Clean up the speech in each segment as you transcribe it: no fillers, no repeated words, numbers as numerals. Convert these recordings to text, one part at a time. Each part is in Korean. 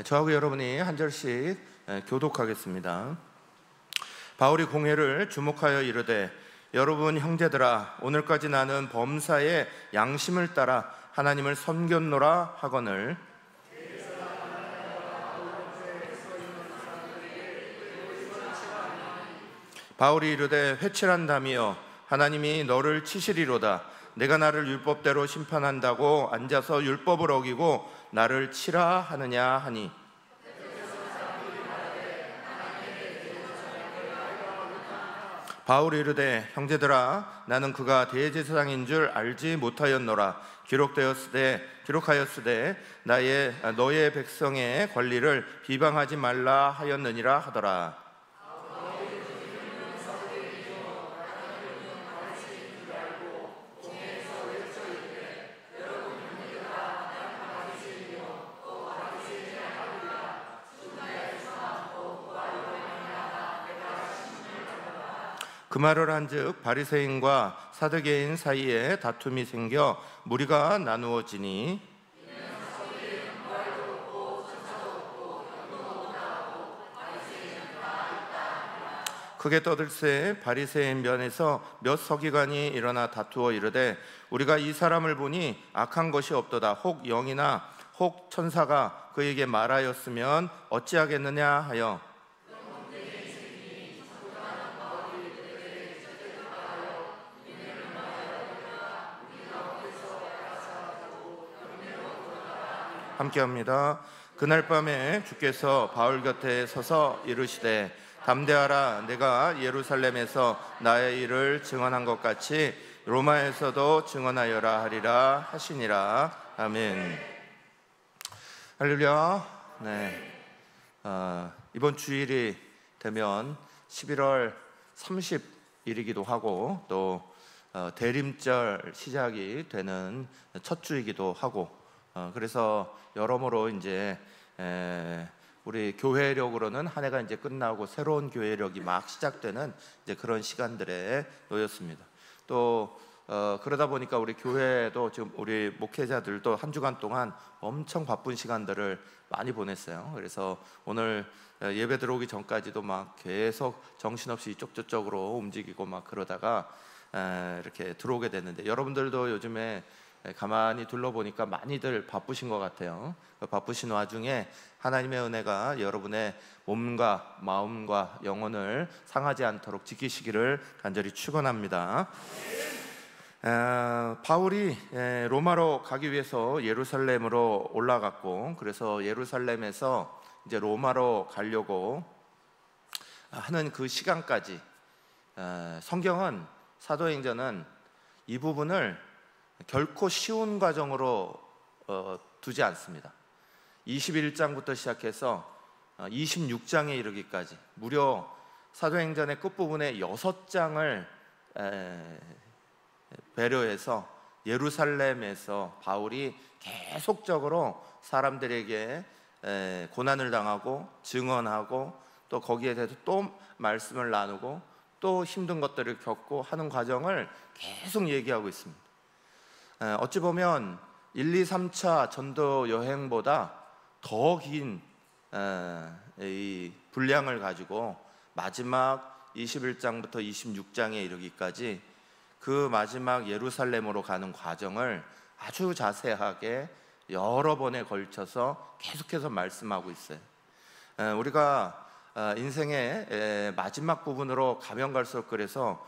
저하고 여러분이 한 절씩 교독하겠습니다. 바울이 공회를 주목하여 이르되 여러분 형제들아 오늘까지 나는 범사의 양심을 따라 하나님을 섬겼노라 하거늘 바울이 이르되 회칠한다미여 하나님이 너를 치시리로다. 내가 나를 율법대로 심판한다고 앉아서 율법을 어기고 나를 치라 하느냐 하니 바울이 이르되 형제들아 나는 그가 대제사장인 줄 알지 못하였노라. 기록하였으되 너의 백성의 권리를 비방하지 말라 하였느니라 하더라. 그 말을 한즉 바리새인과 사두개인 사이에 다툼이 생겨 무리가 나누어지니 크게 떠들새 바리새인 면에서 몇 서기관이 일어나 다투어 이르되 우리가 이 사람을 보니 악한 것이 없도다. 혹 영이나 혹 천사가 그에게 말하였으면 어찌하겠느냐 하여 함께합니다. 그날 밤에 주께서 바울 곁에 서서 이르시되 담대하라. 내가 예루살렘에서 나의 일을 증언한 것 같이 로마에서도 증언하여라 하리라 하시니라. 아멘. 할렐루야. 이번 주일이 되면 11월 30일이기도 하고 또 대림절 시작이 되는 첫 주이기도 하고 그래서 여러모로 이제 우리 교회력으로는 한 해가 이제 끝나고 새로운 교회력이 막 시작되는 이제 그런 시간들에 놓였습니다. 또 그러다 보니까 우리 교회도 지금 우리 목회자들도 한 주간 동안 엄청 바쁜 시간들을 많이 보냈어요. 그래서 오늘 예배 들어오기 전까지도 막 계속 정신없이 이쪽 저쪽으로 움직이고 막 그러다가 이렇게 들어오게 됐는데 여러분들도 요즘에 가만히 둘러보니까 많이들 바쁘신 것 같아요. 바쁘신 와중에 하나님의 은혜가 여러분의 몸과 마음과 영혼을 상하지 않도록 지키시기를 간절히 축원합니다. 바울이 로마로 가기 위해서 예루살렘으로 올라갔고 그래서 예루살렘에서 이제 로마로 가려고 하는 그 시간까지 성경은 사도행전은 이 부분을 결코 쉬운 과정으로 두지 않습니다. 21장부터 시작해서 26장에 이르기까지 무려 사도행전의 끝부분에 6장을 배려해서 예루살렘에서 바울이 계속적으로 사람들에게 고난을 당하고 증언하고 또 거기에 대해서 또 말씀을 나누고 또 힘든 것들을 겪고 하는 과정을 계속 얘기하고 있습니다. 어찌 보면 1, 2, 3차 전도 여행보다 더 긴 이 분량을 가지고 마지막 21장부터 26장에 이르기까지 그 마지막 예루살렘으로 가는 과정을 아주 자세하게 여러 번에 걸쳐서 계속해서 말씀하고 있어요. 우리가 인생의 마지막 부분으로 가면 갈수록 그래서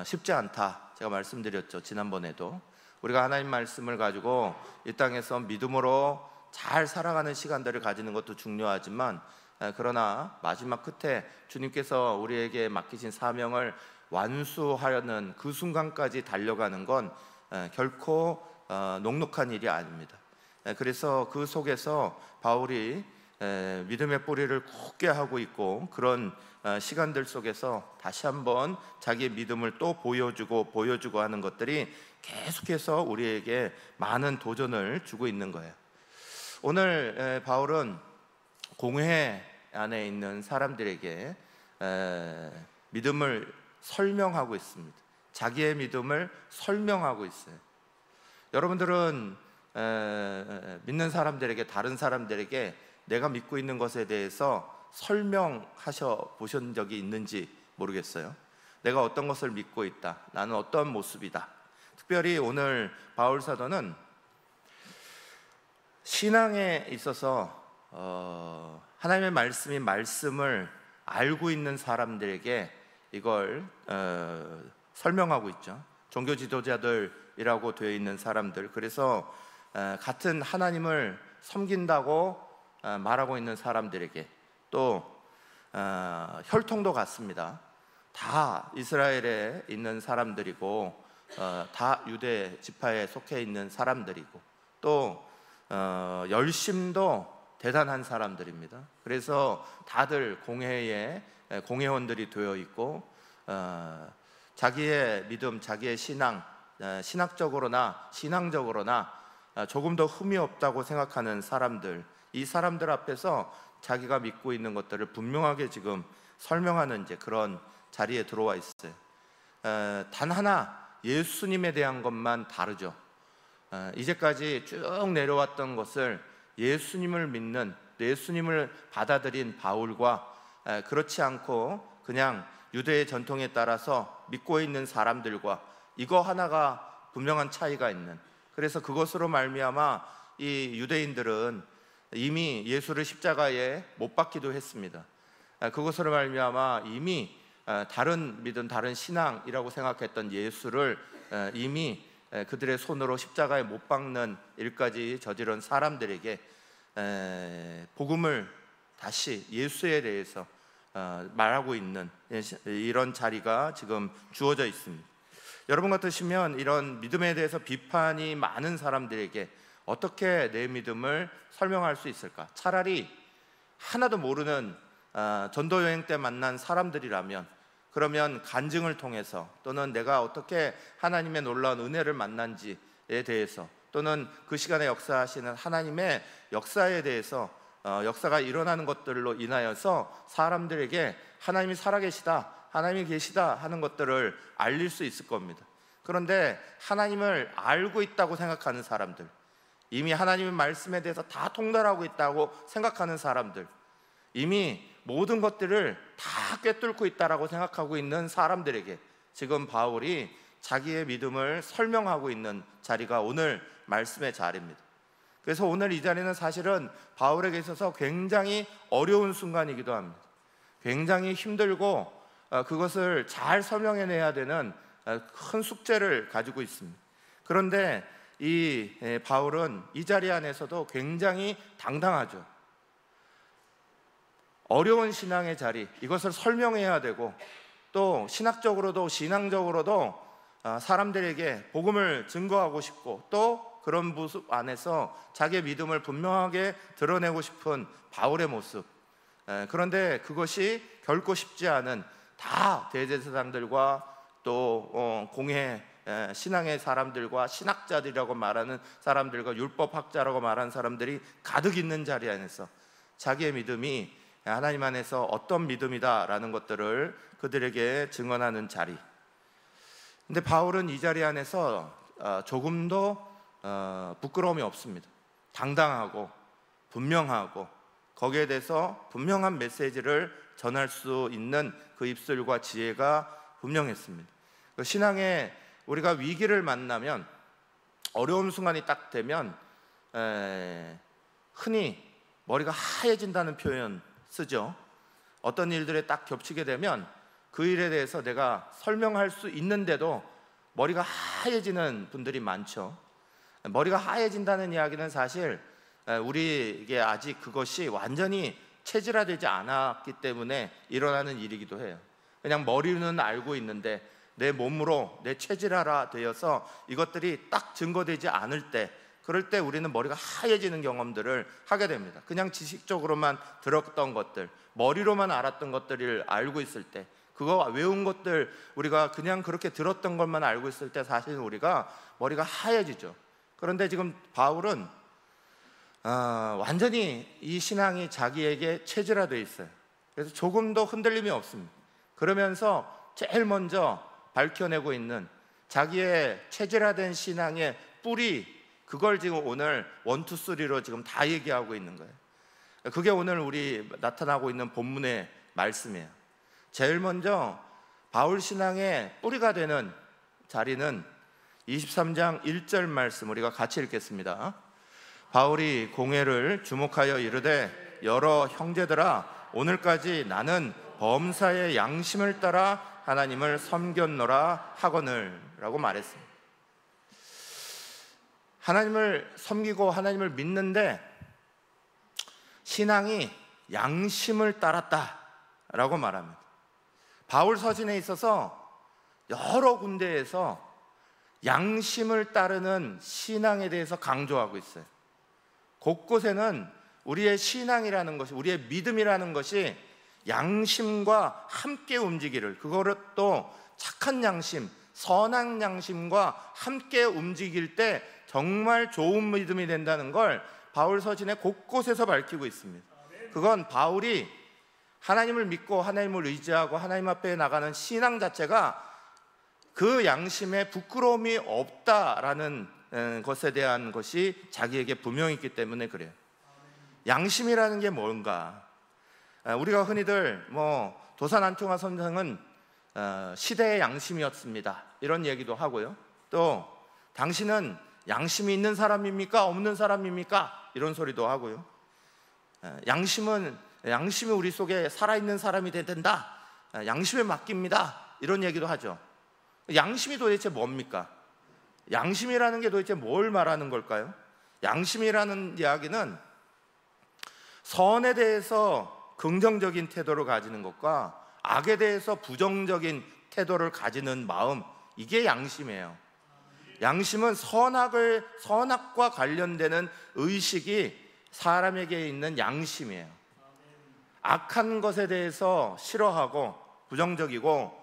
쉽지 않다 제가 말씀드렸죠. 지난번에도 우리가 하나님 말씀을 가지고 이 땅에서 믿음으로 잘 살아가는 시간들을 가지는 것도 중요하지만 그러나 마지막 끝에 주님께서 우리에게 맡기신 사명을 완수하려는 그 순간까지 달려가는 건 결코 녹록한 일이 아닙니다. 그래서 그 속에서 바울이 믿음의 뿌리를 굳게 하고 있고 그런 시간들 속에서 다시 한번 자기의 믿음을 또 보여주고 하는 것들이 계속해서 우리에게 많은 도전을 주고 있는 거예요. 오늘 바울은 공회 안에 있는 사람들에게 믿음을 설명하고 있습니다. 자기의 믿음을 설명하고 있어요. 여러분들은 믿는 사람들에게, 다른 사람들에게 내가 믿고 있는 것에 대해서 설명하셔 보신 적이 있는지 모르겠어요. 내가 어떤 것을 믿고 있다, 나는 어떤 모습이다. 특별히 오늘 바울 사도는 신앙에 있어서 하나님의 말씀인 말씀을 알고 있는 사람들에게 이걸 설명하고 있죠. 종교 지도자들이라고 되어 있는 사람들, 그래서 같은 하나님을 섬긴다고 말하고 있는 사람들에게, 또 혈통도 같습니다. 다 이스라엘에 있는 사람들이고 다 유대 지파에 속해 있는 사람들이고, 또 열심도 대단한 사람들입니다. 그래서 다들 공회에 공회원들이 되어 있고 자기의 믿음, 자기의 신앙, 신학적으로나 신앙적으로나 조금 더 흠이 없다고 생각하는 사람들, 이 사람들 앞에서 자기가 믿고 있는 것들을 분명하게 지금 설명하는 이제 그런 자리에 들어와 있어요. 단 하나 예수님에 대한 것만 다르죠. 이제까지 쭉 내려왔던 것을 예수님을 믿는, 예수님을 받아들인 바울과 그렇지 않고 그냥 유대의 전통에 따라서 믿고 있는 사람들과 이거 하나가 분명한 차이가 있는, 그래서 그것으로 말미암아 이 유대인들은 이미 예수를 십자가에 못 박기도 했습니다. 그것으로 말미암아 이미 다른 믿음, 다른 신앙이라고 생각했던 예수를 이미 그들의 손으로 십자가에 못 박는 일까지 저지른 사람들에게 복음을 다시 예수에 대해서 말하고 있는 이런 자리가 지금 주어져 있습니다. 여러분 같으시면 이런 믿음에 대해서 비판이 많은 사람들에게 어떻게 내 믿음을 설명할 수 있을까? 차라리 하나도 모르는 전도 여행 때 만난 사람들이라면, 그러면 간증을 통해서, 또는 내가 어떻게 하나님의 놀라운 은혜를 만난지에 대해서, 또는 그 시간에 역사하시는 하나님의 역사에 대해서 역사가 일어나는 것들로 인하여서 사람들에게 하나님이 살아계시다, 하나님이 계시다 하는 것들을 알릴 수 있을 겁니다. 그런데 하나님을 알고 있다고 생각하는 사람들, 이미 하나님의 말씀에 대해서 다 통달하고 있다고 생각하는 사람들, 이미 모든 것들을 다 꿰뚫고 있다라고 생각하고 있는 사람들에게 지금 바울이 자기의 믿음을 설명하고 있는 자리가 오늘 말씀의 자리입니다. 그래서 오늘 이 자리는 사실은 바울에게 있어서 굉장히 어려운 순간이기도 합니다. 굉장히 힘들고 그것을 잘 설명해내야 되는 큰 숙제를 가지고 있습니다. 그런데 이 바울은 이 자리 안에서도 굉장히 당당하죠. 어려운 신앙의 자리, 이것을 설명해야 되고, 또 신학적으로도 신앙적으로도 사람들에게 복음을 증거하고 싶고, 또 그런 모습 안에서 자기의 믿음을 분명하게 드러내고 싶은 바울의 모습. 그런데 그것이 결코 쉽지 않은, 다 대제사장들과 또 공회 신앙의 사람들과 신학자들이라고 말하는 사람들과 율법학자라고 말하는 사람들이 가득 있는 자리 안에서 자기의 믿음이 하나님 안에서 어떤 믿음이다라는 것들을 그들에게 증언하는 자리. 근데 바울은 이 자리 안에서 조금도 부끄러움이 없습니다. 당당하고 분명하고 거기에 대해서 분명한 메시지를 전할 수 있는 그 입술과 지혜가 분명했습니다. 신앙에 우리가 위기를 만나면, 어려운 순간이 딱 되면 흔히 머리가 하얘진다는 표현 쓰죠. 어떤 일들에 딱 겹치게 되면 그 일에 대해서 내가 설명할 수 있는데도 머리가 하얘지는 분들이 많죠. 머리가 하얘진다는 이야기는 사실 우리에게 아직 그것이 완전히 체질화되지 않았기 때문에 일어나는 일이기도 해요. 그냥 머리는 알고 있는데 내 몸으로 내 체질화가 되어서 이것들이 딱 증거되지 않을 때, 그럴 때 우리는 머리가 하얘지는 경험들을 하게 됩니다. 그냥 지식적으로만 들었던 것들, 머리로만 알았던 것들을 알고 있을 때, 그거 외운 것들 우리가 그냥 그렇게 들었던 것만 알고 있을 때 사실 우리가 머리가 하얘지죠. 그런데 지금 바울은 완전히 이 신앙이 자기에게 체질화되어 있어요. 그래서 조금도 흔들림이 없습니다. 그러면서 제일 먼저 밝혀내고 있는 자기의 체질화된 신앙의 뿌리, 그걸 지금 오늘 1, 2, 3로 지금 다 얘기하고 있는 거예요. 그게 오늘 우리 나타나고 있는 본문의 말씀이에요. 제일 먼저 바울 신앙의 뿌리가 되는 자리는 23장 1절 말씀 우리가 같이 읽겠습니다. 바울이 공회를 주목하여 이르되 여러 형제들아 오늘까지 나는 범사의 양심을 따라 하나님을 섬겼노라 하거늘 라고 말했습니다. 하나님을 섬기고 하나님을 믿는데 신앙이 양심을 따랐다 라고 말합니다. 바울 서신에 있어서 여러 군데에서 양심을 따르는 신앙에 대해서 강조하고 있어요. 곳곳에는 우리의 신앙이라는 것이, 우리의 믿음이라는 것이 양심과 함께 움직이를, 그거를 또 착한 양심, 선한 양심과 함께 움직일 때 정말 좋은 믿음이 된다는 걸 바울 서신의 곳곳에서 밝히고 있습니다. 그건 바울이 하나님을 믿고 하나님을 의지하고 하나님 앞에 나가는 신앙 자체가 그 양심에 부끄러움이 없다라는 것에 대한 것이 자기에게 분명히 있기 때문에 그래요. 양심이라는 게 뭔가? 우리가 흔히들 도산 안통화 선생은 시대의 양심이었습니다 이런 얘기도 하고요. 또 당신은 양심이 있는 사람입니까? 없는 사람입니까? 이런 소리도 하고요. 양심이 우리 속에 살아있는 사람이 돼야 된다, 양심에 맡깁니다 이런 얘기도 하죠. 양심이 도대체 뭡니까? 양심이라는 게 도대체 뭘 말하는 걸까요? 양심이라는 이야기는 선에 대해서 긍정적인 태도를 가지는 것과 악에 대해서 부정적인 태도를 가지는 마음, 이게 양심이에요. 양심은 선악과 관련되는 의식이 사람에게 있는 양심이에요. 악한 것에 대해서 싫어하고 부정적이고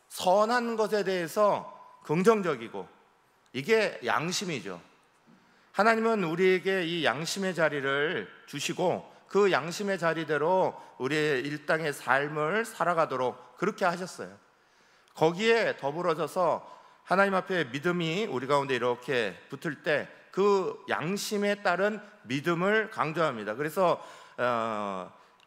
선한 것에 대해서 긍정적이고, 이게 양심이죠. 하나님은 우리에게 이 양심의 자리를 주시고 그 양심의 자리대로 우리의 일당의 삶을 살아가도록 그렇게 하셨어요. 거기에 더불어져서 하나님 앞에 믿음이 우리 가운데 이렇게 붙을 때 그 양심에 따른 믿음을 강조합니다. 그래서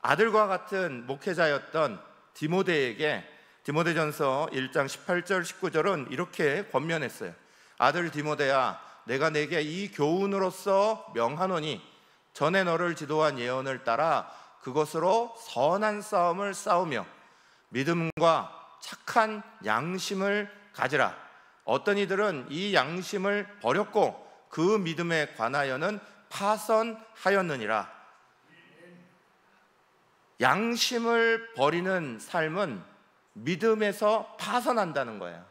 아들과 같은 목회자였던 디모데에게 디모데전서 1장 18절 19절은 이렇게 권면했어요. 아들 디모데야, 내가 내게 이 교훈으로서 명하노니 전에 너를 지도한 예언을 따라 그것으로 선한 싸움을 싸우며 믿음과 착한 양심을 가지라. 어떤 이들은 이 양심을 버렸고 그 믿음에 관하여는 파선하였느니라. 양심을 버리는 삶은 믿음에서 파선한다는 거예요.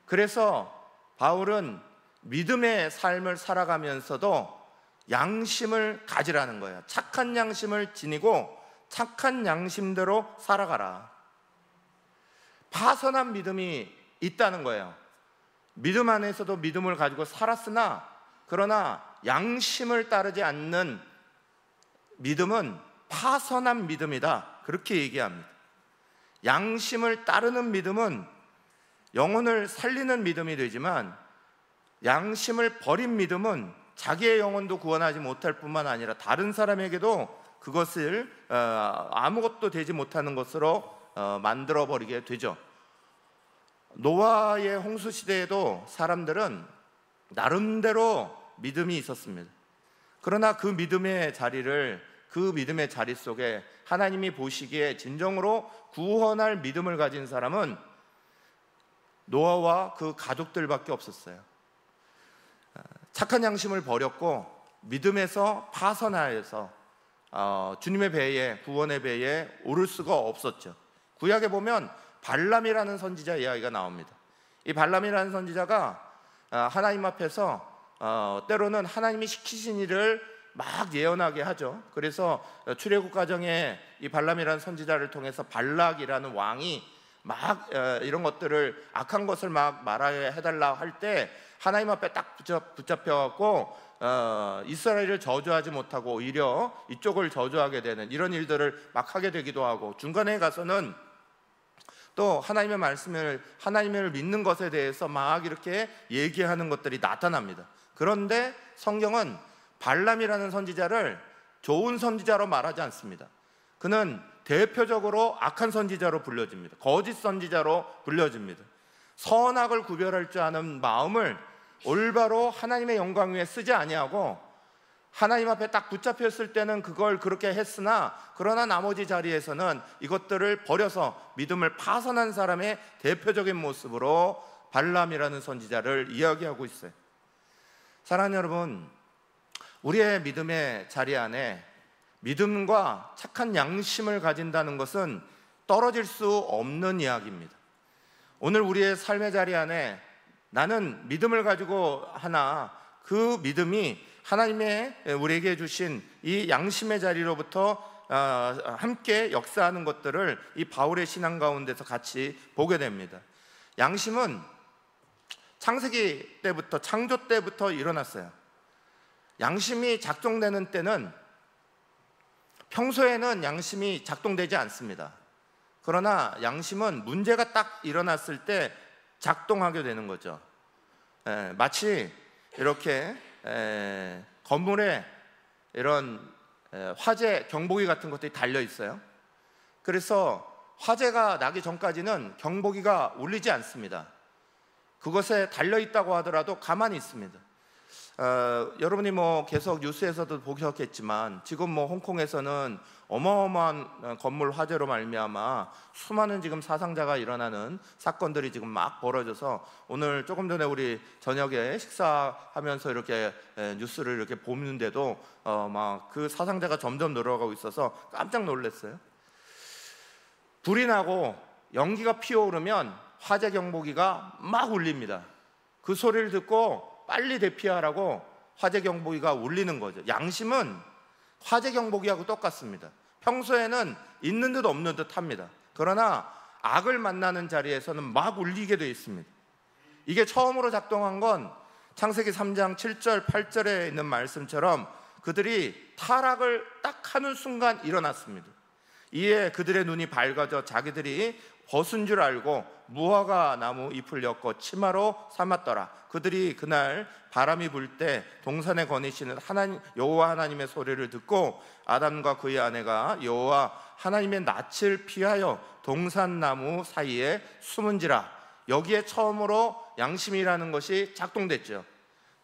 그래서 바울은 믿음의 삶을 살아가면서도 양심을 가지라는 거예요. 착한 양심을 지니고 착한 양심대로 살아가라. 파선한 믿음이 있다는 거예요. 믿음 안에서도 믿음을 가지고 살았으나 그러나 양심을 따르지 않는 믿음은 파선한 믿음이다, 그렇게 얘기합니다. 양심을 따르는 믿음은 영혼을 살리는 믿음이 되지만 양심을 버린 믿음은 자기의 영혼도 구원하지 못할 뿐만 아니라 다른 사람에게도 그것을 아무것도 되지 못하는 것으로 만들어버리게 되죠. 노아의 홍수 시대에도 사람들은 나름대로 믿음이 있었습니다. 그러나 그 믿음의 자리 속에 하나님이 보시기에 진정으로 구원할 믿음을 가진 사람은 노아와 그 가족들밖에 없었어요. 착한 양심을 버렸고 믿음에서 파선하여서 주님의 배에, 구원의 배에 오를 수가 없었죠. 구약에 보면 발람이라는 선지자 이야기가 나옵니다. 이 발람이라는 선지자가 하나님 앞에서 때로는 하나님이 시키신 일을 막 예언하게 하죠. 그래서 출애굽 과정에 이 발람이라는 선지자를 통해서 발락이라는 왕이 막 이런 것들을, 악한 것을 막 말하게 해달라 할 때 하나님 앞에 딱 붙잡혀갖고 이스라엘을 저주하지 못하고 오히려 이쪽을 저주하게 되는 이런 일들을 막 하게 되기도 하고, 중간에 가서는 또 하나님의 말씀을, 하나님을 믿는 것에 대해서 막 이렇게 얘기하는 것들이 나타납니다. 그런데 성경은 발람이라는 선지자를 좋은 선지자로 말하지 않습니다. 그는 대표적으로 악한 선지자로 불려집니다. 거짓 선지자로 불려집니다. 선악을 구별할 줄 아는 마음을 올바로 하나님의 영광 위에 쓰지 아니하고 하나님 앞에 딱 붙잡혔을 때는 그걸 그렇게 했으나 그러나 나머지 자리에서는 이것들을 버려서 믿음을 파선한 사람의 대표적인 모습으로 발람이라는 선지자를 이야기하고 있어요. 사랑하는 여러분, 우리의 믿음의 자리 안에 믿음과 착한 양심을 가진다는 것은 떨어질 수 없는 이야기입니다. 오늘 우리의 삶의 자리 안에 나는 믿음을 가지고 하나 그 믿음이 하나님의 우리에게 주신 이 양심의 자리로부터 함께 역사하는 것들을 이 바울의 신앙 가운데서 같이 보게 됩니다. 양심은 창세기 때부터, 창조 때부터 일어났어요. 양심이 작동되는 때는 평소에는 양심이 작동되지 않습니다. 그러나 양심은 문제가 딱 일어났을 때 작동하게 되는 거죠. 마치 이렇게 건물에 이런 화재 경보기 같은 것들이 달려 있어요. 그래서 화재가 나기 전까지는 경보기가 울리지 않습니다. 그것에 달려 있다고 하더라도 가만히 있습니다. 여러분이 계속 뉴스에서도 보셨겠지만 지금 홍콩에서는 어마어마한 건물 화재로 말미암아 수많은 지금 사상자가 일어나는 사건들이 지금 막 벌어져서 오늘 조금 전에 우리 저녁에 식사하면서 이렇게 뉴스를 이렇게 보는데도 막 그 사상자가 점점 늘어가고 있어서 깜짝 놀랐어요. 불이 나고 연기가 피어오르면 화재 경보기가 막 울립니다. 그 소리를 듣고 빨리 대피하라고 화재 경보기가 울리는 거죠. 양심은 화재 경보기하고 똑같습니다. 평소에는 있는 듯 없는 듯 합니다. 그러나 악을 만나는 자리에서는 막 울리게 되어 있습니다. 이게 처음으로 작동한 건 창세기 3장 7절 8절에 있는 말씀처럼 그들이 타락을 딱 하는 순간 일어났습니다. 이에 그들의 눈이 밝아져 자기들이 벗은 줄 알고 무화과 나무 잎을 엮어 치마로 삼았더라. 그들이 그날 바람이 불 때 동산에 거니시는 여호와 하나님의 소리를 듣고 아담과 그의 아내가 여호와 하나님의 낯을 피하여 동산나무 사이에 숨은지라. 여기에 처음으로 양심이라는 것이 작동됐죠.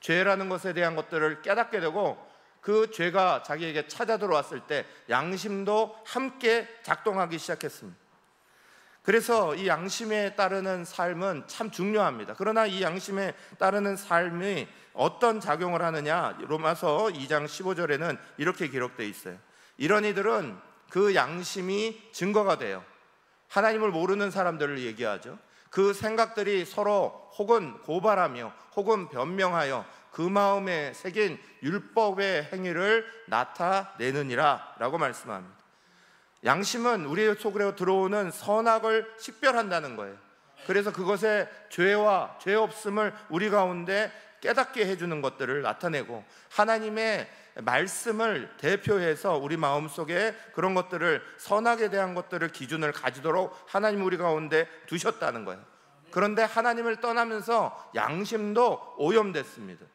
죄라는 것에 대한 것들을 깨닫게 되고 그 죄가 자기에게 찾아 들어왔을 때 양심도 함께 작동하기 시작했습니다. 그래서 이 양심에 따르는 삶은 참 중요합니다. 그러나 이 양심에 따르는 삶이 어떤 작용을 하느냐, 로마서 2장 15절에는 이렇게 기록되어 있어요. 이런 이들은 그 양심이 증거가 돼요. 하나님을 모르는 사람들을 얘기하죠. 그 생각들이 서로 혹은 고발하며 혹은 변명하여 그 마음에 새긴 율법의 행위를 나타내느니라 라고 말씀합니다. 양심은 우리의 속으로 들어오는 선악을 식별한다는 거예요. 그래서 그것의 죄와 죄 없음을 우리 가운데 깨닫게 해주는 것들을 나타내고 하나님의 말씀을 대표해서 우리 마음속에 그런 것들을 선악에 대한 것들을 기준을 가지도록 하나님 우리 가운데 두셨다는 거예요. 그런데 하나님을 떠나면서 양심도 오염됐습니다.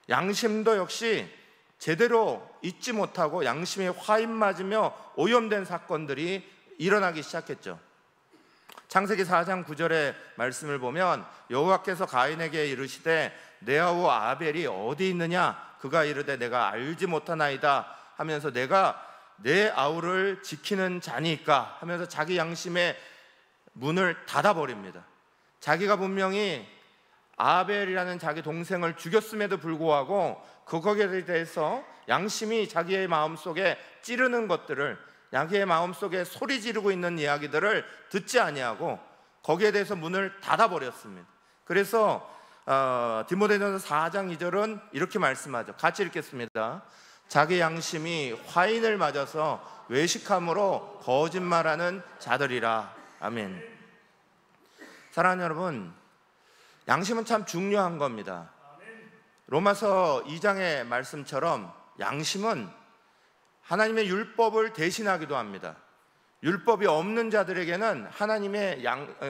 양심도 역시 제대로 잊지 못하고 양심에 화인 맞으며 오염된 사건들이 일어나기 시작했죠. 창세기 4장 9절의 말씀을 보면 여호와께서 가인에게 이르시되 내 아우 아벨이 어디 있느냐? 그가 이르되 내가 알지 못하나이다 하면서 내가 내 아우를 지키는 자니까 하면서 자기 양심의 문을 닫아버립니다. 자기가 분명히 아벨이라는 자기 동생을 죽였음에도 불구하고 그거에 대해서 양심이 자기의 마음속에 찌르는 것들을, 자기의 마음속에 소리 지르고 있는 이야기들을 듣지 아니하고 거기에 대해서 문을 닫아버렸습니다. 그래서 디모데전서 4장 2절은 이렇게 말씀하죠. 같이 읽겠습니다. 자기 양심이 화인을 맞아서 외식함으로 거짓말하는 자들이라. 아멘. 사랑하는 여러분, 양심은 참 중요한 겁니다. 로마서 2장의 말씀처럼 양심은 하나님의 율법을 대신하기도 합니다. 율법이 없는 자들에게는 하나님의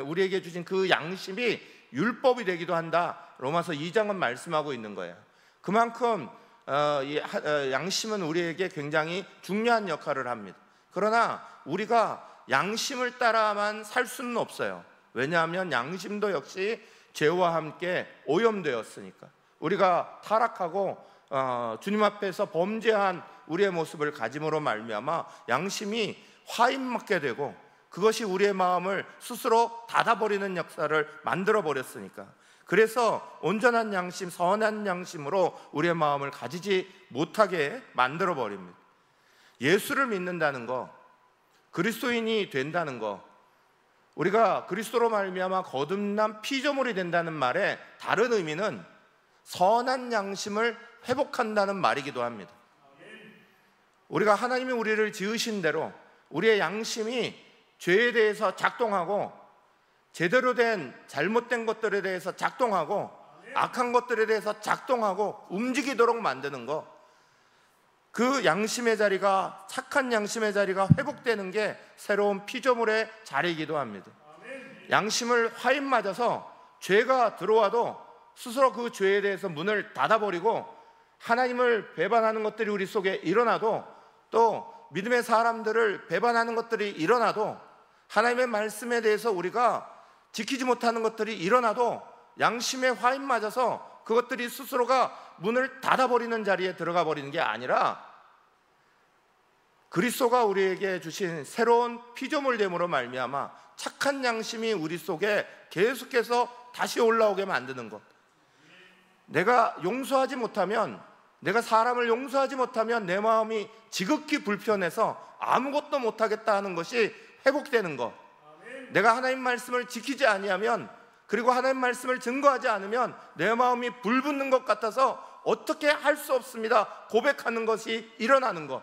우리에게 주신 그 양심이 율법이 되기도 한다. 로마서 2장은 말씀하고 있는 거예요. 그만큼 양심은 우리에게 굉장히 중요한 역할을 합니다. 그러나 우리가 양심을 따라만 살 수는 없어요. 왜냐하면 양심도 역시 죄와 함께 오염되었으니까. 우리가 타락하고 주님 앞에서 범죄한 우리의 모습을 가짐으로 말미암아 양심이 화인맞게 되고, 그것이 우리의 마음을 스스로 닫아버리는 역사를 만들어 버렸으니까. 그래서 온전한 양심, 선한 양심으로 우리의 마음을 가지지 못하게 만들어 버립니다. 예수를 믿는다는 거, 그리스도인이 된다는 거, 우리가 그리스도로 말미암아 거듭난 피조물이 된다는 말의 다른 의미는 선한 양심을 회복한다는 말이기도 합니다. 우리가 하나님이 우리를 지으신 대로 우리의 양심이 죄에 대해서 작동하고, 제대로 된 잘못된 것들에 대해서 작동하고, 악한 것들에 대해서 작동하고 움직이도록 만드는 거, 그 양심의 자리가, 착한 양심의 자리가 회복되는 게 새로운 피조물의 자리이기도 합니다. 양심을 화인 맞아서 죄가 들어와도 스스로 그 죄에 대해서 문을 닫아버리고, 하나님을 배반하는 것들이 우리 속에 일어나도, 또 믿음의 사람들을 배반하는 것들이 일어나도, 하나님의 말씀에 대해서 우리가 지키지 못하는 것들이 일어나도 양심에 화인 맞아서 그것들이 스스로가 문을 닫아버리는 자리에 들어가 버리는 게 아니라, 그리스도가 우리에게 주신 새로운 피조물됨으로 말미암아 착한 양심이 우리 속에 계속해서 다시 올라오게 만드는 것. 내가 용서하지 못하면, 내가 사람을 용서하지 못하면 내 마음이 지극히 불편해서 아무것도 못하겠다 하는 것이 회복되는 것. 내가 하나님 말씀을 지키지 아니하면, 그리고 하나님 말씀을 증거하지 않으면 내 마음이 불붙는 것 같아서 어떻게 할 수 없습니다 고백하는 것이 일어나는 것.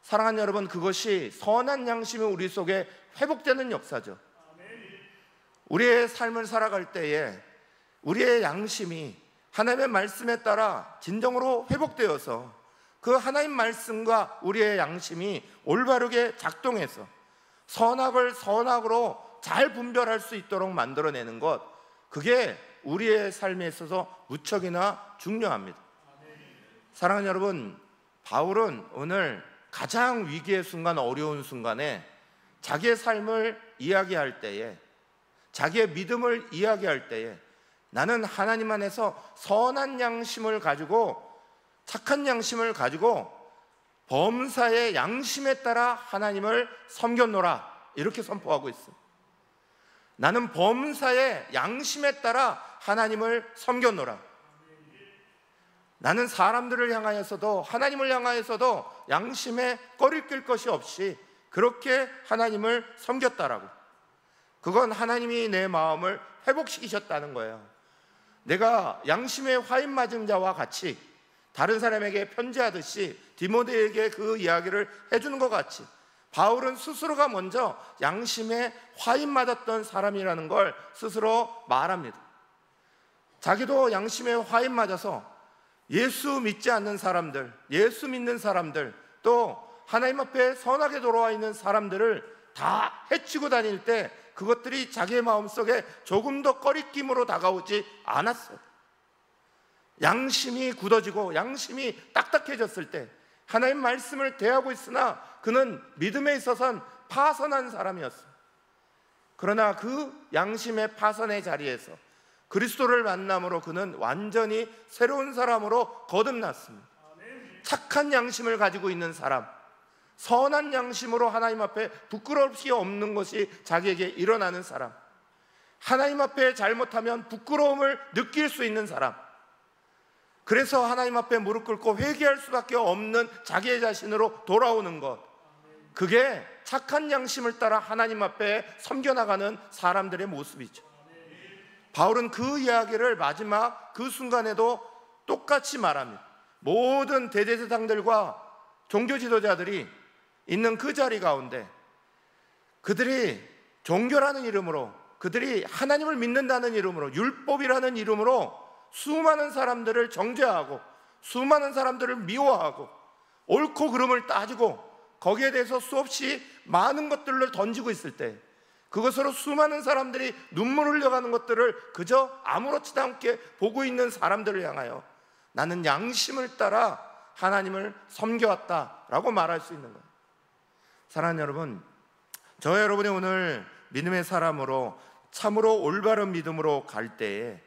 사랑하는 여러분, 그것이 선한 양심이 우리 속에 회복되는 역사죠. 우리의 삶을 살아갈 때에 우리의 양심이 하나님의 말씀에 따라 진정으로 회복되어서 그 하나님 말씀과 우리의 양심이 올바르게 작동해서 선악을 선악으로 잘 분별할 수 있도록 만들어내는 것, 그게 우리의 삶에 있어서 무척이나 중요합니다. 사랑하는 여러분, 바울은 오늘 가장 위기의 순간, 어려운 순간에 자기의 삶을 이야기할 때에, 자기의 믿음을 이야기할 때에 나는 하나님 안에서 선한 양심을 가지고, 착한 양심을 가지고 범사의 양심에 따라 하나님을 섬겼노라, 이렇게 선포하고 있습니다. 나는 범사의 양심에 따라 하나님을 섬겼노라. 나는 사람들을 향하여서도 하나님을 향하여서도 양심에 꺼릴 낄 것이 없이 그렇게 하나님을 섬겼다라고. 그건 하나님이 내 마음을 회복시키셨다는 거예요. 내가 양심에 화인 맞은 자와 같이 다른 사람에게 편지하듯이 디모데에게 그 이야기를 해주는 것 같이, 바울은 스스로가 먼저 양심에 화인 맞았던 사람이라는 걸 스스로 말합니다. 자기도 양심에 화인 맞아서 예수 믿지 않는 사람들, 예수 믿는 사람들, 또 하나님 앞에 선하게 돌아와 있는 사람들을 다 해치고 다닐 때 그것들이 자기의 마음속에 조금 더 꺼리낌으로 다가오지 않았어요. 양심이 굳어지고 양심이 딱딱해졌을 때 하나님 말씀을 대하고 있으나 그는 믿음에 있어서는 파선한 사람이었어요. 그러나 그 양심의 파선의 자리에서 그리스도를 만남으로 그는 완전히 새로운 사람으로 거듭났습니다. 착한 양심을 가지고 있는 사람, 선한 양심으로 하나님 앞에 부끄러움이 없는 것이 자기에게 일어나는 사람, 하나님 앞에 잘못하면 부끄러움을 느낄 수 있는 사람, 그래서 하나님 앞에 무릎 꿇고 회개할 수밖에 없는 자기의 자신으로 돌아오는 것, 그게 착한 양심을 따라 하나님 앞에 섬겨나가는 사람들의 모습이죠. 바울은 그 이야기를 마지막 그 순간에도 똑같이 말합니다. 모든 대제사장들과 종교 지도자들이 있는 그 자리 가운데 그들이 종교라는 이름으로, 그들이 하나님을 믿는다는 이름으로, 율법이라는 이름으로 수많은 사람들을 정죄하고 수많은 사람들을 미워하고 옳고 그름을 따지고 거기에 대해서 수없이 많은 것들을 던지고 있을 때, 그것으로 수많은 사람들이 눈물 흘려가는 것들을 그저 아무렇지도 않게 보고 있는 사람들을 향하여 나는 양심을 따라 하나님을 섬겨왔다라고 말할 수 있는 거예요. 사랑하는 여러분, 저 여러분이 오늘 믿음의 사람으로 참으로 올바른 믿음으로 갈 때에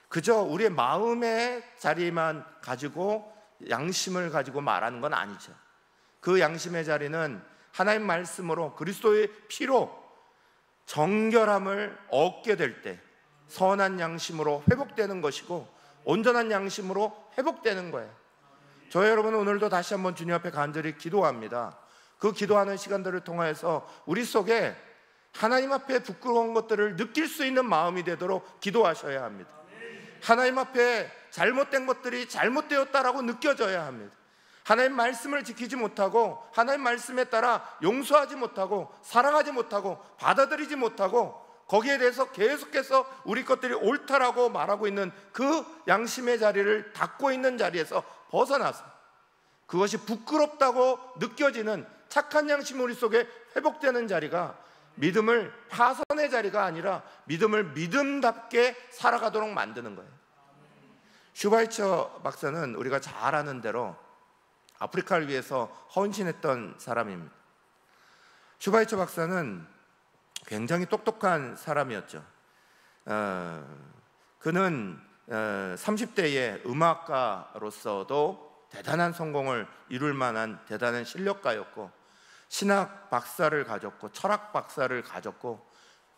그저 우리의 마음의 자리만 가지고 양심을 가지고 말하는 건 아니죠. 그 양심의 자리는 하나님 말씀으로 그리스도의 피로 정결함을 얻게 될 때 선한 양심으로 회복되는 것이고 온전한 양심으로 회복되는 거예요. 저 여러분은 오늘도 다시 한번 주님 앞에 간절히 기도합니다. 그 기도하는 시간들을 통해서 우리 속에 하나님 앞에 부끄러운 것들을 느낄 수 있는 마음이 되도록 기도하셔야 합니다. 하나님 앞에 잘못된 것들이 잘못되었다라고 느껴져야 합니다. 하나님 말씀을 지키지 못하고 하나님 말씀에 따라 용서하지 못하고 사랑하지 못하고 받아들이지 못하고 거기에 대해서 계속해서 우리 것들이 옳다라고 말하고 있는 그 양심의 자리를 닫고 있는 자리에서 벗어나서 그것이 부끄럽다고 느껴지는 착한 양심이 우리 속에 회복되는 자리가 믿음을 파선의 자리가 아니라 믿음을 믿음답게 살아가도록 만드는 거예요. 슈바이처 박사는 우리가 잘 아는 대로 아프리카를 위해서 헌신했던 사람입니다. 슈바이처 박사는 굉장히 똑똑한 사람이었죠. 그는 30대에 음악가로서도 대단한 성공을 이룰 만한 대단한 실력가였고 신학 박사를 가졌고 철학 박사를 가졌고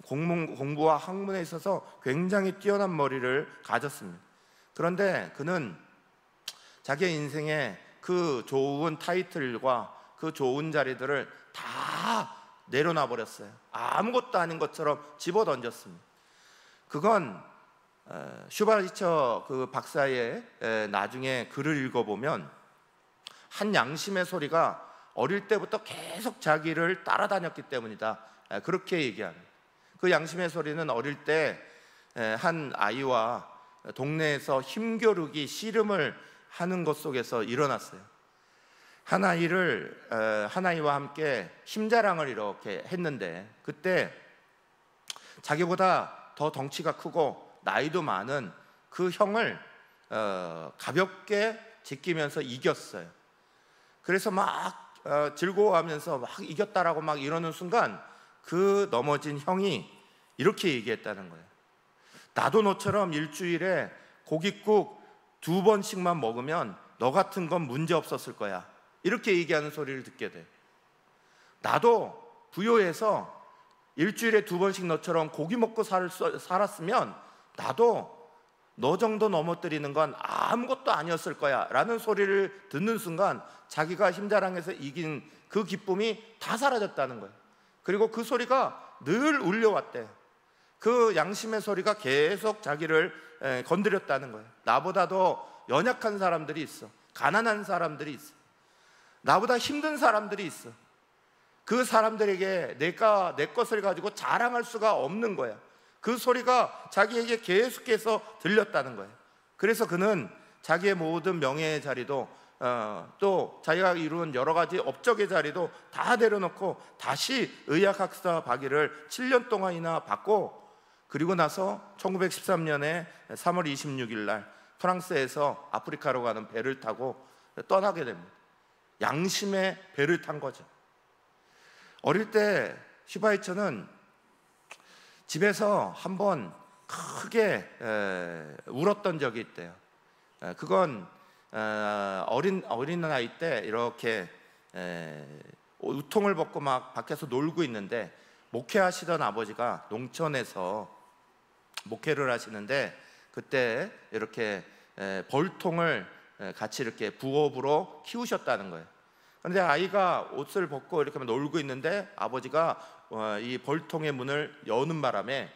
공부와 학문에 있어서 굉장히 뛰어난 머리를 가졌습니다. 그런데 그는 자기의 인생에 그 좋은 타이틀과 그 좋은 자리들을 다 내려놔 버렸어요. 아무것도 아닌 것처럼 집어던졌습니다. 그건 슈바이처 그 박사의 나중에 글을 읽어보면 한 양심의 소리가 어릴 때부터 계속 자기를 따라다녔기 때문이다, 그렇게 얘기합니다. 그 양심의 소리는 어릴 때 한 아이와 동네에서 힘겨루기 씨름을 하는 것 속에서 일어났어요. 한 아이와 함께 힘자랑을 이렇게 했는데 그때 자기보다 더 덩치가 크고 나이도 많은 그 형을 가볍게 제끼면서 이겼어요. 그래서 막 즐거워하면서 막 이겼다라고 막 이러는 순간 그 넘어진 형이 이렇게 얘기했다는 거예요. 나도 너처럼 일주일에 고깃국 2번씩만 먹으면 너 같은 건 문제 없었을 거야, 이렇게 얘기하는 소리를 듣게 돼. 나도 부여해서 일주일에 2번씩 너처럼 고기 먹고 살았으면 나도 너 정도 넘어뜨리는 건 아무것도 아니었을 거야 라는 소리를 듣는 순간 자기가 힘자랑해서 이긴 그 기쁨이 다 사라졌다는 거예요. 그리고 그 소리가 늘 울려왔대. 그 양심의 소리가 계속 자기를 건드렸다는 거예요. 나보다도 연약한 사람들이 있어, 가난한 사람들이 있어, 나보다 힘든 사람들이 있어. 그 사람들에게 내가 내 것을 가지고 자랑할 수가 없는 거야. 그 소리가 자기에게 계속해서 들렸다는 거예요. 그래서 그는 자기의 모든 명예의 자리도 또 자기가 이룬 여러 가지 업적의 자리도 다 내려놓고 다시 의학학사 박위를 7년 동안이나 받고, 그리고 나서 1913년에 3월 26일 날 프랑스에서 아프리카로 가는 배를 타고 떠나게 됩니다. 양심의 배를 탄 거죠. 어릴 때 슈바이처는 집에서 한번 크게 울었던 적이 있대요. 그건 어린 나이 때 이렇게 우통을 벗고 막 밖에서 놀고 있는데 목회하시던 아버지가 농촌에서 목회를 하시는데 그때 이렇게 벌통을 같이 이렇게 부업으로 키우셨다는 거예요. 그런데 아이가 옷을 벗고 이렇게 놀고 있는데 아버지가 이 벌통의 문을 여는 바람에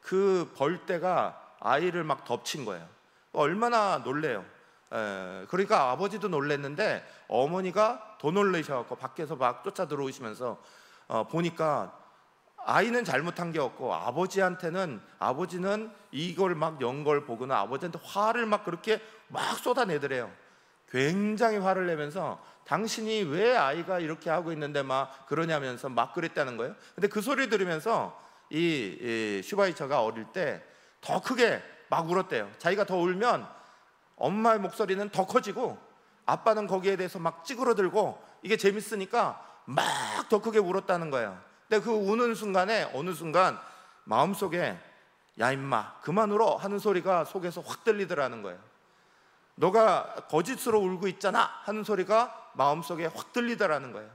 그 벌떼가 아이를 막 덮친 거예요. 얼마나 놀래요. 그러니까 아버지도 놀랬는데 어머니가 더 놀라셔갖고 밖에서 막 쫓아 들어오시면서 보니까 아이는 잘못한 게 없고 아버지는 이걸 막 연 걸 보고는 아버지한테 화를 막 그렇게 막 쏟아내더래요. 굉장히 화를 내면서 당신이 왜 아이가 이렇게 하고 있는데 막 그러냐면서 막 그랬다는 거예요. 근데 그 소리 들으면서 이 슈바이처가 어릴 때 더 크게 막 울었대요. 자기가 더 울면 엄마의 목소리는 더 커지고 아빠는 거기에 대해서 막 찌그러들고 이게 재밌으니까 막 더 크게 울었다는 거예요. 근데 그 우는 순간에 어느 순간 마음속에 야 임마 그만 울어 하는 소리가 속에서 확 들리더라는 거예요. 너가 거짓으로 울고 있잖아 하는 소리가 마음속에 확 들리더라는 거예요.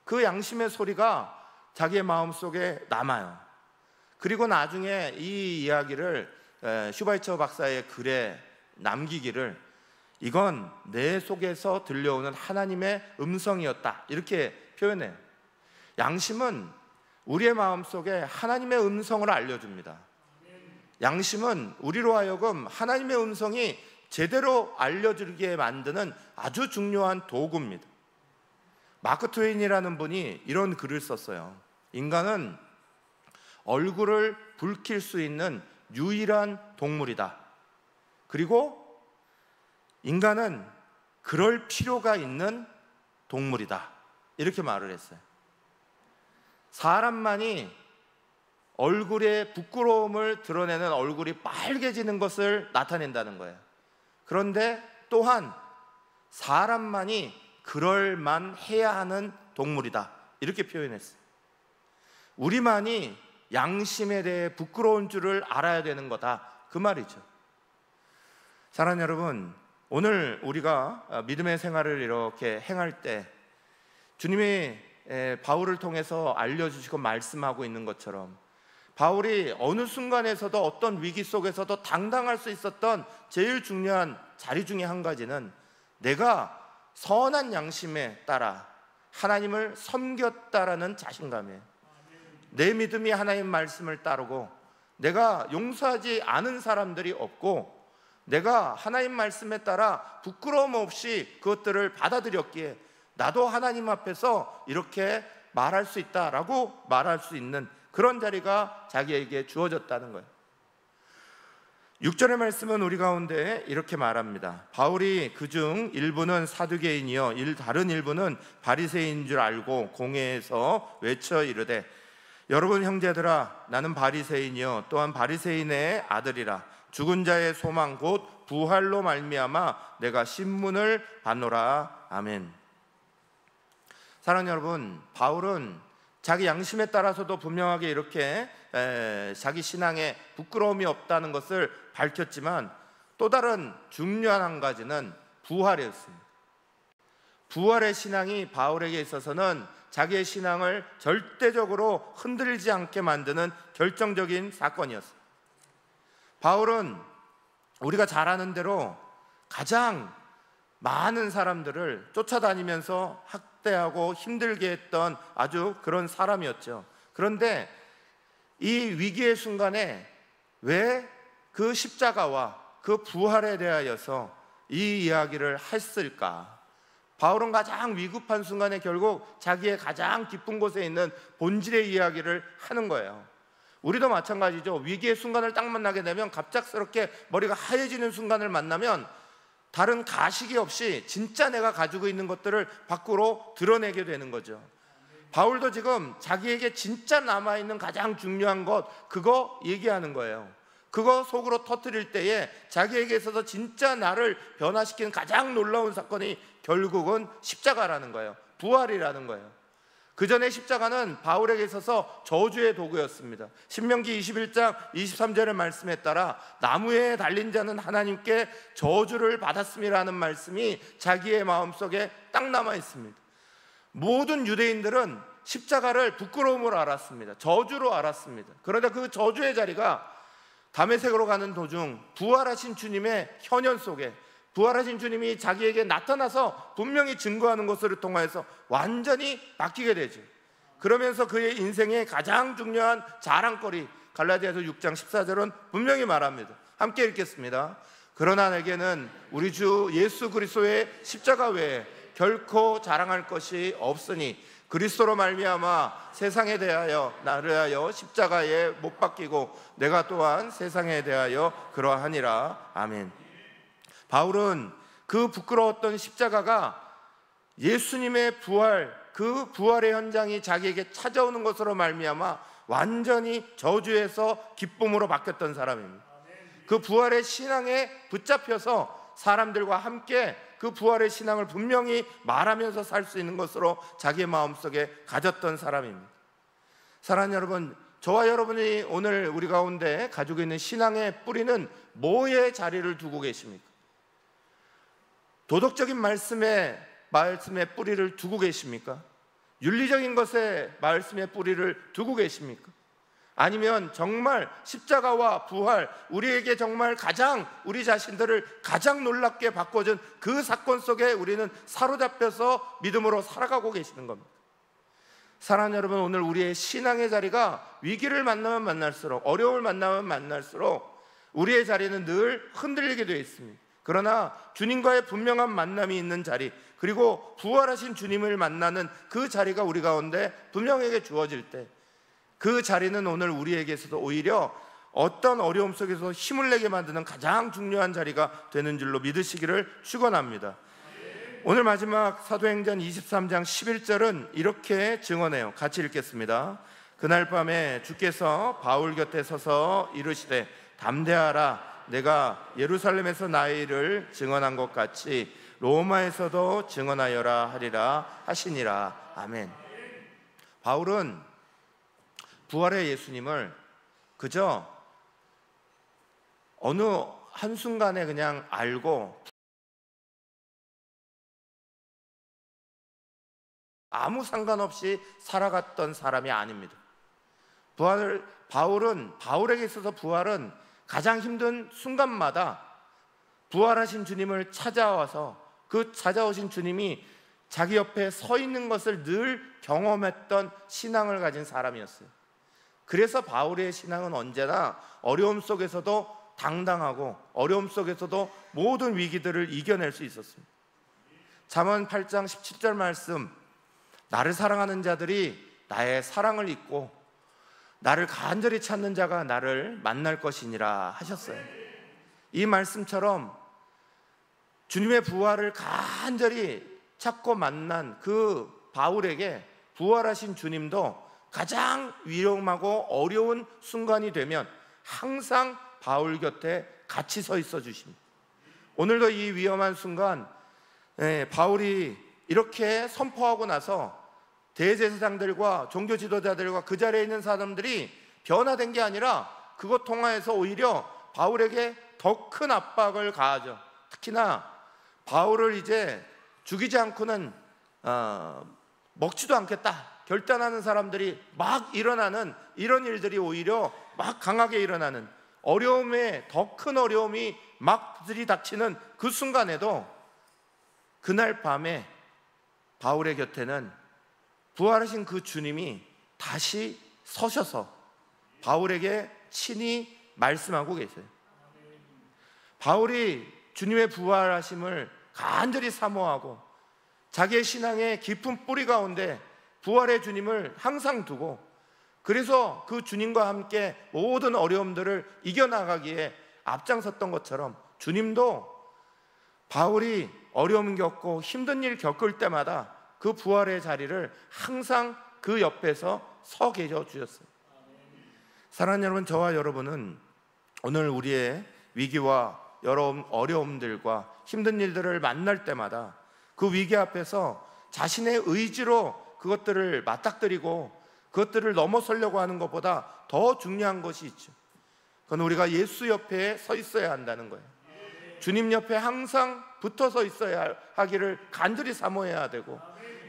그 양심의 소리가 자기의 마음속에 남아요. 그리고 나중에 이 이야기를 슈바이처 박사의 글에 남기기를 이건 내 속에서 들려오는 하나님의 음성이었다 이렇게 표현해요. 양심은 우리의 마음속에 하나님의 음성을 알려줍니다. 양심은 우리로 하여금 하나님의 음성이 제대로 알려주게 만드는 아주 중요한 도구입니다. 마크 트웨인이라는 분이 이런 글을 썼어요. 인간은 얼굴을 붉힐 수 있는 유일한 동물이다. 그리고 인간은 그럴 필요가 있는 동물이다. 이렇게 말을 했어요. 사람만이 얼굴에 부끄러움을 드러내는 얼굴이 빨개지는 것을 나타낸다는 거예요. 그런데 또한 사람만이 그럴만 해야 하는 동물이다. 이렇게 표현했어요. 우리만이 양심에 대해 부끄러운 줄을 알아야 되는 거다. 그 말이죠. 사랑하는 여러분, 오늘 우리가 믿음의 생활을 이렇게 행할 때 주님이 바울을 통해서 알려주시고 말씀하고 있는 것처럼 바울이 어느 순간에서도 어떤 위기 속에서도 당당할 수 있었던 제일 중요한 자리 중에 한 가지는 내가 선한 양심에 따라 하나님을 섬겼다라는 자신감이에요. 내 믿음이 하나님 말씀을 따르고 내가 용서하지 않은 사람들이 없고 내가 하나님 말씀에 따라 부끄러움 없이 그것들을 받아들였기에 나도 하나님 앞에서 이렇게 말할 수 있다라고 말할 수 있는 그런 자리가 자기에게 주어졌다는 거예요. 6절의 말씀은 우리 가운데 이렇게 말합니다. 바울이 그중 일부는 사두개인이요 다른 일부는 바리새인인 줄 알고 공회에서 외쳐 이르되 여러분 형제들아 나는 바리새인이요 또한 바리새인의 아들이라 죽은 자의 소망 곧 부활로 말미암아 내가 신문을 받노라. 아멘. 사랑하는 여러분, 바울은 자기 양심에 따라서도 분명하게 이렇게 자기 신앙에 부끄러움이 없다는 것을 밝혔지만 또 다른 중요한 한 가지는 부활이었습니다. 부활의 신앙이 바울에게 있어서는 자기의 신앙을 절대적으로 흔들리지 않게 만드는 결정적인 사건이었습니다. 바울은 우리가 잘 아는 대로 가장 많은 사람들을 쫓아다니면서 학대하고 힘들게 했던 아주 그런 사람이었죠. 그런데 이 위기의 순간에 왜 그 십자가와 그 부활에 대하여서 이 이야기를 했을까? 바울은 가장 위급한 순간에 결국 자기의 가장 깊은 곳에 있는 본질의 이야기를 하는 거예요. 우리도 마찬가지죠. 위기의 순간을 딱 만나게 되면 갑작스럽게 머리가 하얘지는 순간을 만나면 다른 가식이 없이 진짜 내가 가지고 있는 것들을 밖으로 드러내게 되는 거죠. 바울도 지금 자기에게 진짜 남아있는 가장 중요한 것 그거 얘기하는 거예요. 그거 속으로 터뜨릴 때에 자기에게 있어서 진짜 나를 변화시키는 가장 놀라운 사건이 결국은 십자가라는 거예요. 부활이라는 거예요. 그 전에 십자가는 바울에게 있어서 저주의 도구였습니다. 신명기 21장 23절의 말씀에 따라 나무에 달린 자는 하나님께 저주를 받았음이라는 말씀이 자기의 마음속에 딱 남아 있습니다. 모든 유대인들은 십자가를 부끄러움으로 알았습니다. 저주로 알았습니다. 그런데 그 저주의 자리가 다메섹으로 가는 도중 부활하신 주님의 현현 속에 부활하신 주님이 자기에게 나타나서 분명히 증거하는 것을 통하여서 완전히 바뀌게 되죠. 그러면서 그의 인생의 가장 중요한 자랑거리 갈라디아서 6장 14절은 분명히 말합니다. 함께 읽겠습니다. 그러나 내게는 우리 주 예수 그리스도의 십자가 외에 결코 자랑할 것이 없으니 그리스도로 말미암아 세상에 대하여 나를 하여 십자가에 못 박히고 내가 또한 세상에 대하여 그러하니라. 아멘. 바울은 그 부끄러웠던 십자가가 예수님의 부활, 그 부활의 현장이 자기에게 찾아오는 것으로 말미암아 완전히 저주에서 기쁨으로 바뀌었던 사람입니다. 그 부활의 신앙에 붙잡혀서 사람들과 함께 그 부활의 신앙을 분명히 말하면서 살 수 있는 것으로 자기의 마음속에 가졌던 사람입니다. 사랑하는 여러분, 저와 여러분이 오늘 우리 가운데 가지고 있는 신앙의 뿌리는 뭐에 자리를 두고 계십니까? 도덕적인 말씀에 뿌리를 두고 계십니까? 윤리적인 것에 말씀의 뿌리를 두고 계십니까? 아니면 정말 십자가와 부활, 우리에게 정말 가장 우리 자신들을 가장 놀랍게 바꿔준 그 사건 속에 우리는 사로잡혀서 믿음으로 살아가고 계시는 겁니다. 사랑하는 여러분, 오늘 우리의 신앙의 자리가 위기를 만나면 만날수록, 어려움을 만나면 만날수록 우리의 자리는 늘 흔들리게 되어 있습니다. 그러나 주님과의 분명한 만남이 있는 자리, 그리고 부활하신 주님을 만나는 그 자리가 우리 가운데 분명하게 주어질 때, 그 자리는 오늘 우리에게서도 오히려 어떤 어려움 속에서 힘을 내게 만드는 가장 중요한 자리가 되는 줄로 믿으시기를 축원합니다. 오늘 마지막 사도행전 23장 11절은 이렇게 증언해요. 같이 읽겠습니다. 그날 밤에 주께서 바울 곁에 서서 이르시되 담대하라, 내가 예루살렘에서 나의 일을 증언한 것 같이 로마에서도 증언하여라 하리라 하시니라. 아멘. 바울은 부활의 예수님을 그저 어느 한순간에 그냥 알고 아무 상관없이 살아갔던 사람이 아닙니다. 바울에게 있어서 부활은 가장 힘든 순간마다 부활하신 주님을 찾아와서 그 찾아오신 주님이 자기 옆에 서 있는 것을 늘 경험했던 신앙을 가진 사람이었어요. 그래서 바울의 신앙은 언제나 어려움 속에서도 당당하고 어려움 속에서도 모든 위기들을 이겨낼 수 있었습니다. 잠언 8장 17절 말씀, 나를 사랑하는 자들이 나의 사랑을 잊고 나를 간절히 찾는 자가 나를 만날 것이니라 하셨어요. 이 말씀처럼 주님의 부활을 간절히 찾고 만난 그 바울에게 부활하신 주님도 가장 위험하고 어려운 순간이 되면 항상 바울 곁에 같이 서 있어 주십니다. 오늘도 이 위험한 순간 바울이 이렇게 선포하고 나서 대제사장들과 종교 지도자들과 그 자리에 있는 사람들이 변화된 게 아니라 그것 통하여서 오히려 바울에게 더 큰 압박을 가하죠. 특히나 바울을 이제 죽이지 않고는 먹지도 않겠다 결단하는 사람들이 막 일어나는 이런 일들이 오히려 막 강하게 일어나는, 어려움에 더 큰 어려움이 막 들이닥치는 그 순간에도 그날 밤에 바울의 곁에는 부활하신 그 주님이 다시 서셔서 바울에게 친히 말씀하고 계세요. 바울이 주님의 부활하심을 간절히 사모하고 자기의 신앙의 깊은 뿌리 가운데 부활의 주님을 항상 두고, 그래서 그 주님과 함께 모든 어려움들을 이겨나가기에 앞장섰던 것처럼 주님도 바울이 어려움 겪고 힘든 일 겪을 때마다 그 부활의 자리를 항상 그 옆에서 서 계셔 주셨어요. 사랑하는 여러분, 저와 여러분은 오늘 우리의 위기와 여러 어려움들과 힘든 일들을 만날 때마다 그 위기 앞에서 자신의 의지로 그것들을 맞닥뜨리고 그것들을 넘어서려고 하는 것보다 더 중요한 것이 있죠. 그건 우리가 예수 옆에 서 있어야 한다는 거예요. 주님 옆에 항상 붙어서 있어야 하기를 간절히 사모해야 되고,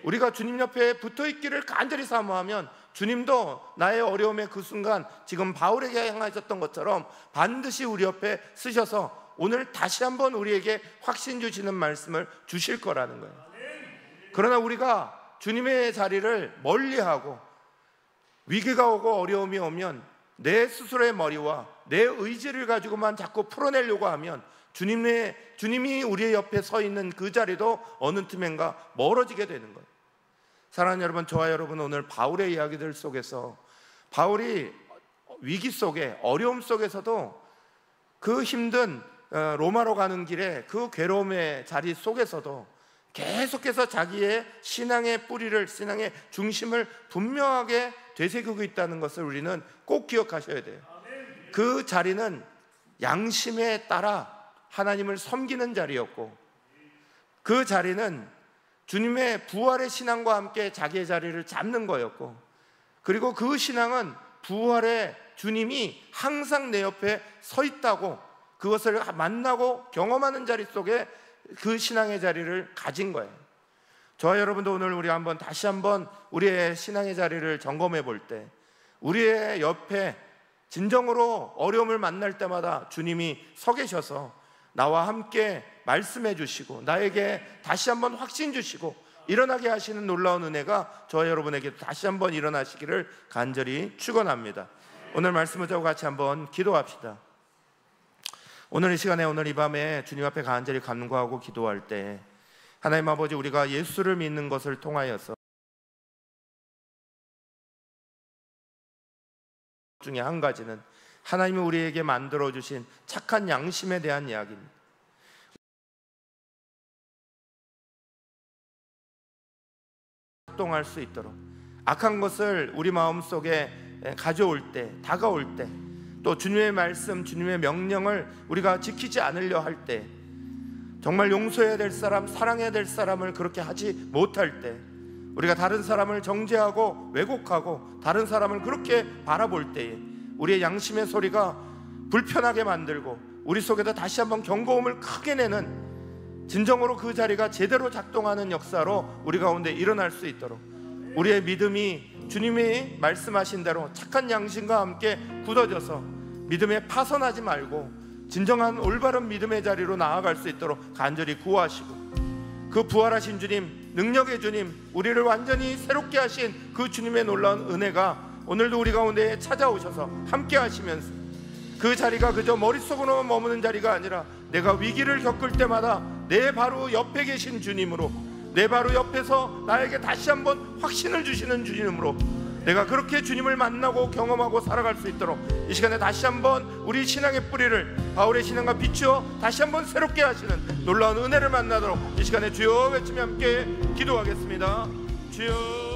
우리가 주님 옆에 붙어 있기를 간절히 사모하면 주님도 나의 어려움의 그 순간 지금 바울에게 향하셨던 것처럼 반드시 우리 옆에 쓰셔서 오늘 다시 한번 우리에게 확신 주시는 말씀을 주실 거라는 거예요. 그러나 우리가 주님의 자리를 멀리하고 위기가 오고 어려움이 오면 내 스스로의 머리와 내 의지를 가지고만 자꾸 풀어내려고 하면 주님이 우리의 옆에 서 있는 그 자리도 어느 틈엔가 멀어지게 되는 거예요. 사랑하는 여러분, 저와 여러분, 오늘 바울의 이야기들 속에서 바울이 위기 속에 어려움 속에서도 그 힘든 로마로 가는 길에 그 괴로움의 자리 속에서도 계속해서 자기의 신앙의 뿌리를, 신앙의 중심을 분명하게 되새기고 있다는 것을 우리는 꼭 기억하셔야 돼요. 그 자리는 양심에 따라 하나님을 섬기는 자리였고, 그 자리는 주님의 부활의 신앙과 함께 자기의 자리를 잡는 거였고, 그리고 그 신앙은 부활의 주님이 항상 내 옆에 서 있다고, 그것을 만나고 경험하는 자리 속에 그 신앙의 자리를 가진 거예요. 저와 여러분도 오늘 우리 다시 한번 우리의 신앙의 자리를 점검해 볼 때, 우리의 옆에 진정으로 어려움을 만날 때마다 주님이 서 계셔서 나와 함께 말씀해 주시고 나에게 다시 한번 확신 주시고 일어나게 하시는 놀라운 은혜가 저와 여러분에게 다시 한번 일어나시기를 간절히 축원합니다. 오늘 말씀을 듣고 같이 한번 기도합시다. 오늘 이 시간에, 오늘 이 밤에 주님 앞에 간절히 간구하고 기도할 때, 하나님 아버지, 우리가 예수를 믿는 것을 통하여서 중에 한 가지는 하나님이 우리에게 만들어주신 착한 양심에 대한 이야기입니다. 활동할 수 있도록 악한 것을 우리 마음속에 가져올 때, 다가올 때, 또 주님의 말씀, 주님의 명령을 우리가 지키지 않으려 할 때, 정말 용서해야 될 사람, 사랑해야 될 사람을 그렇게 하지 못할 때, 우리가 다른 사람을 정죄하고 왜곡하고 다른 사람을 그렇게 바라볼 때에 우리의 양심의 소리가 불편하게 만들고 우리 속에다 다시 한번 경고음을 크게 내는, 진정으로 그 자리가 제대로 작동하는 역사로 우리 가운데 일어날 수 있도록, 우리의 믿음이 주님이 말씀하신 대로 착한 양심과 함께 굳어져서 믿음에 파선하지 말고 진정한 올바른 믿음의 자리로 나아갈 수 있도록 간절히 구하시고, 그 부활하신 주님, 능력의 주님, 우리를 완전히 새롭게 하신 그 주님의 놀라운 은혜가 오늘도 우리 가운데 찾아오셔서 함께 하시면서, 그 자리가 그저 머릿속으로만 머무는 자리가 아니라 내가 위기를 겪을 때마다 내 바로 옆에 계신 주님으로, 내 바로 옆에서 나에게 다시 한번 확신을 주시는 주님으로 내가 그렇게 주님을 만나고 경험하고 살아갈 수 있도록 이 시간에 다시 한번 우리 신앙의 뿌리를 바울의 신앙과 비추어 다시 한번 새롭게 하시는 놀라운 은혜를 만나도록 이 시간에 주여 외치며 함께 기도하겠습니다. 주여.